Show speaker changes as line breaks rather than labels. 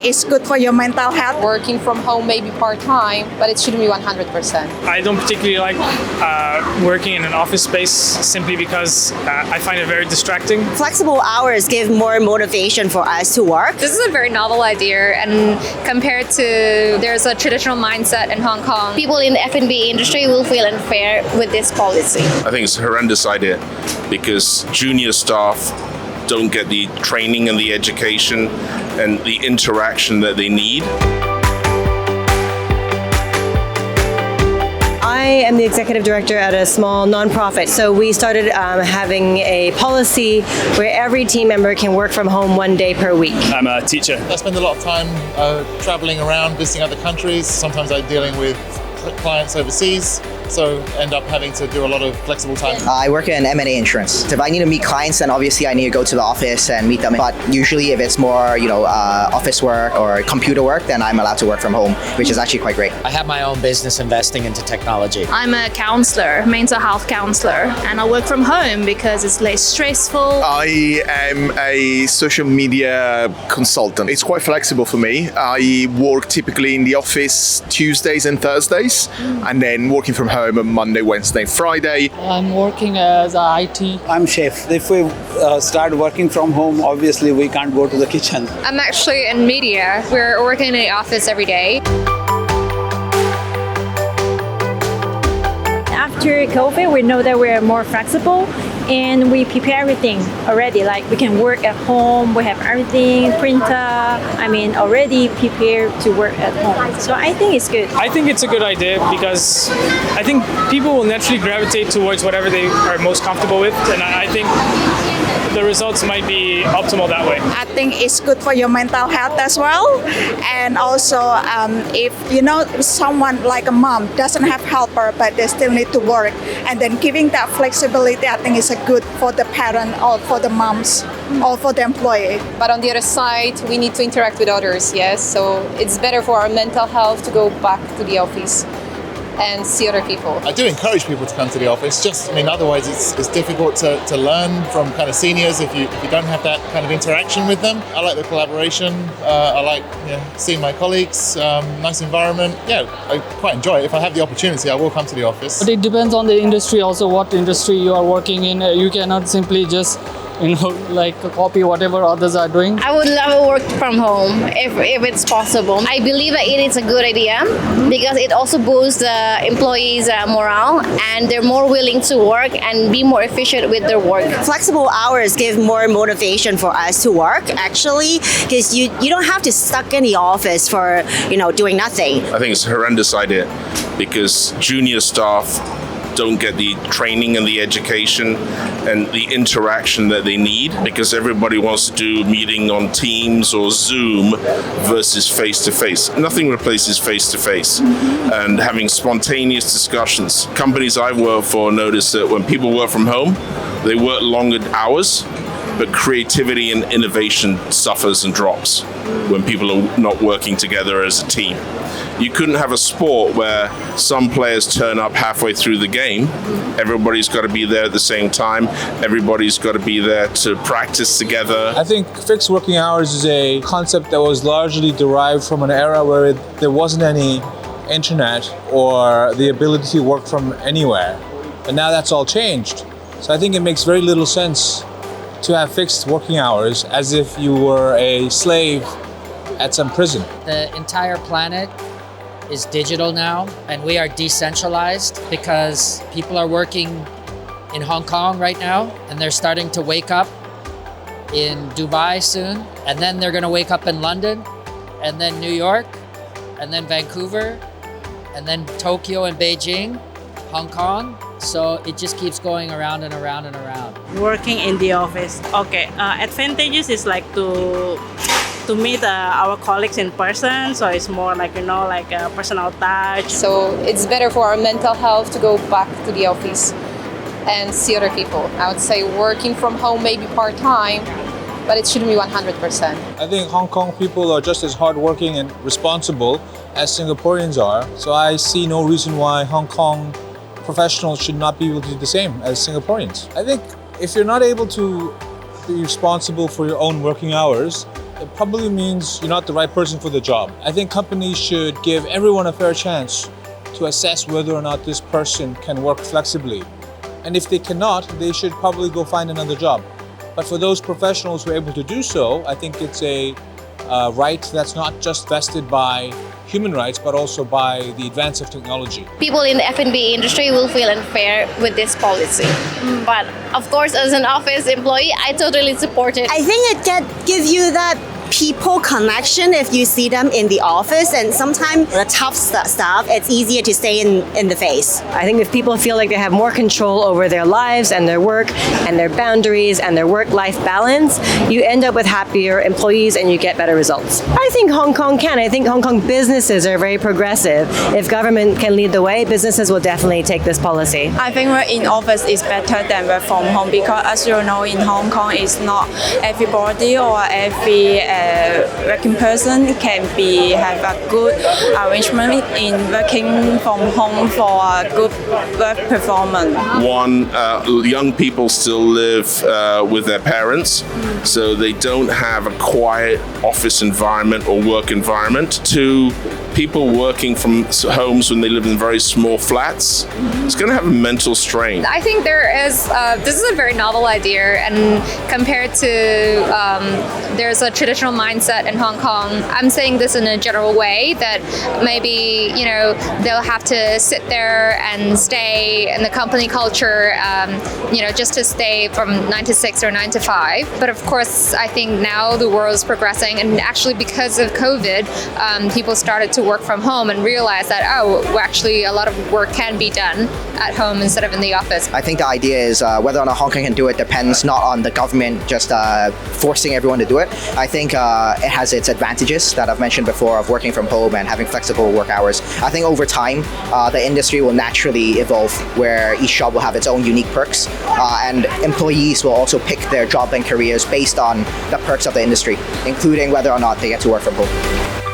It's good for your mental health.
Working from home may be part-time, but it shouldn't be 100%.
I don't particularly like working in an office space simply because I find it very distracting.
Flexible hours give more motivation for us to work.
This is a very novel idea, and compared to there's a traditional mindset in Hong Kong,
people in the F&B industry will feel unfair with this policy.
I think it's a horrendous idea because junior staff don't get the training and the education and the interaction that they need.
I am the executive director at a small nonprofit. So we started having a policy where every team member can work from home 1 day per week.
I'm a teacher.
I spend a lot of time traveling around, visiting other countries. Sometimes I'm dealing with clients overseas, so end up having to do a lot of flexible time.
I work in M&A insurance. If I need to meet clients, then obviously I need to go to the office and meet them. But usually if it's more, office work or computer work, then I'm allowed to work from home, which is actually quite great.
I have my own business investing into technology.
I'm a counselor, mental health counselor, and I work from home because it's less stressful.
I am a social media consultant. It's quite flexible for me. I work typically in the office Tuesdays and Thursdays, and then working from home on Monday, Wednesday, Friday.
I'm working as a IT.
I'm chef. If we start working from home, obviously we can't go to the kitchen.
I'm actually in media. We're working in the office every day.
After COVID, we know that we're more flexible and we prepare everything already. Like we can work at home, we have everything, printer, already prepared to work at home. So I think it's good.
I think it's a good idea because I think people will naturally gravitate towards whatever they are most comfortable with, and I think the results might be optimal that way.
I think it's good for your mental health as well. And also, if someone like a mom doesn't have helper, but they still need to work, and then giving that flexibility, I think is a good for the parent or for the moms or for the employee.
But on the other side, we need to interact with others, yes? So it's better for our mental health to go back to the office and see other people.
I do encourage people to come to the office. Otherwise it's difficult to learn from kind of seniors if you don't have that kind of interaction with them. I like the collaboration. I like seeing my colleagues. Nice environment. Yeah, I quite enjoy it. If I have the opportunity, I will come to the office.
But it depends on the industry also, what industry you are working in. You cannot simply just copy whatever others are doing.
I would love to work from home if it's possible. I believe that it is a good idea because it also boosts the employees' morale, and they're more willing to work and be more efficient with their work.
Flexible hours give more motivation for us to work, actually, because you don't have to stuck in the office for doing nothing.
I think it's a horrendous idea because junior staff don't get the training and the education and the interaction that they need because everybody wants to do meeting on Teams or Zoom versus face-to-face. Nothing replaces face-to-face and having spontaneous discussions. Companies I've worked for notice that when people work from home, they work longer hours, but creativity and innovation suffers and drops when people are not working together as a team. You couldn't have a sport where some players turn up halfway through the game. Everybody's got to be there at the same time. Everybody's got to be there to practice together.
I think fixed working hours is a concept that was largely derived from an era where there wasn't any internet or the ability to work from anywhere. And now that's all changed. So I think it makes very little sense to have fixed working hours as if you were a slave at some prison.
The entire planet is digital now, and we are decentralized because people are working in Hong Kong right now, and they're starting to wake up in Dubai soon, and then they're gonna wake up in London, and then New York, and then Vancouver, and then Tokyo and Beijing, Hong Kong. So it just keeps going around and around and around.
Working in the office. Okay, advantages is like to meet our colleagues in person, so it's more like a personal touch.
So it's better for our mental health to go back to the office and see other people. I would say working from home may be part-time, but it shouldn't be 100%.
I think Hong Kong people are just as hardworking and responsible as Singaporeans are, so I see no reason why Hong Kong professionals should not be able to do the same as Singaporeans. I think if you're not able to be responsible for your own working hours, it probably means you're not the right person for the job. I think companies should give everyone a fair chance to assess whether or not this person can work flexibly. And if they cannot, they should probably go find another job. But for those professionals who are able to do so, I think it's a right that's not just vested by human rights, but also by the advance of technology.
People in the F&B industry will feel unfair with this policy. But of course, as an office employee, I totally support it.
I think it can give you that people connection if you see them in the office, and sometimes the tough stuff, it's easier to stay in the face.
I think if people feel like they have more control over their lives and their work and their boundaries and their work-life balance, you end up with happier employees and you get better results. I think Hong Kong can. I think Hong Kong businesses are very progressive. If government can lead the way, businesses will definitely take this policy.
I think work in office is better than work from home because, as you know, in Hong Kong, it's not everybody or every working person can have a good arrangement in working from home for a good work performance.
One, young people still live with their parents, so they don't have a quiet office environment or work environment. Two, people working from homes when they live in very small flats, it's going to have a mental strain.
I think this is a very novel idea, and compared to there's a traditional mindset in Hong Kong. I'm saying this in a general way that maybe, they'll have to sit there and stay in the company culture, just to stay from 9 to 6 or 9 to 5. But of course, I think now the world is progressing, and actually because of COVID, people started to work from home and realize that, actually a lot of work can be done at home instead of in the office.
I think the idea is whether or not Hong Kong can do it depends not on the government just forcing everyone to do it. I think it has its advantages that I've mentioned before of working from home and having flexible work hours. I think over time, the industry will naturally evolve where each job will have its own unique perks, and employees will also pick their job and careers based on the perks of the industry, including whether or not they get to work from home.